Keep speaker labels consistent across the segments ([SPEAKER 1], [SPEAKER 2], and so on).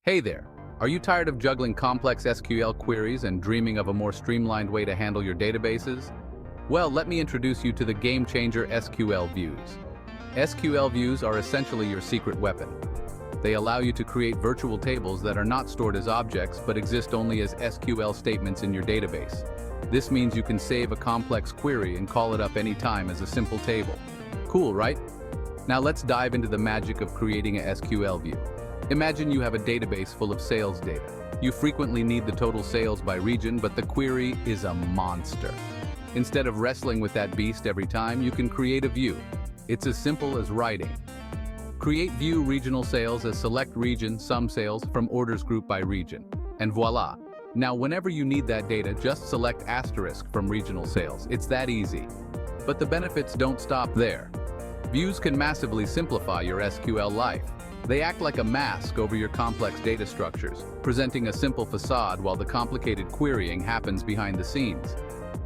[SPEAKER 1] Hey there! Are you tired of juggling complex SQL queries and dreaming of a more streamlined way to handle your databases? Well, let me introduce you to the game-changer SQL Views. SQL Views are essentially your secret weapon. They allow you to create virtual tables that are not stored as objects but exist only as SQL statements in your database. This means you can save a complex query and call it up anytime as a simple table. Cool, right? Now let's dive into the magic of creating a SQL view. Imagine you have a database full of sales data. You frequently need the total sales by region, but the query is a monster. Instead of wrestling with that beast every time, you can create a view. It's as simple as writing. Create view regional sales as select region sum sales from orders group by region. And voila! Now whenever you need that data, just select asterisk from regional sales. It's that easy. But the benefits don't stop there. Views can massively simplify your SQL life. They act like a mask over your complex data structures, presenting a simple facade while the complicated querying happens behind the scenes.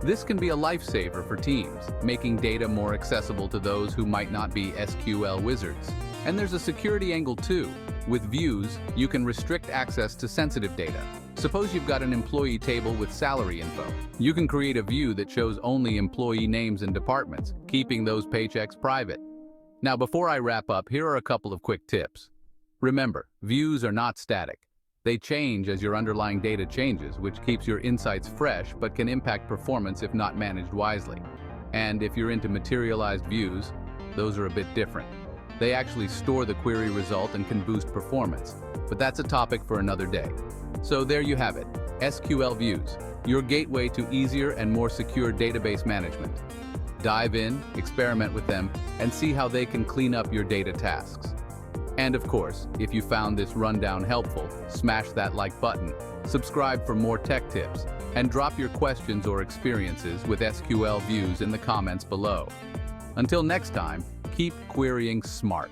[SPEAKER 1] This can be a lifesaver for teams, making data more accessible to those who might not be SQL wizards. And there's a security angle too. With views, you can restrict access to sensitive data. Suppose you've got an employee table with salary info. You can create a view that shows only employee names and departments, keeping those paychecks private. Now, before I wrap up, here are a couple of quick tips. Remember, views are not static. They change as your underlying data changes, which keeps your insights fresh but can impact performance if not managed wisely. And if you're into materialized views, those are a bit different. They actually store the query result and can boost performance, but that's a topic for another day. So there you have it, SQL Views, your gateway to easier and more secure database management. Dive in, experiment with them, and see how they can clean up your data tasks. And of course, if you found this rundown helpful, smash that like button, subscribe for more tech tips, and drop your questions or experiences with SQL Views in the comments below. Until next time, keep querying smart.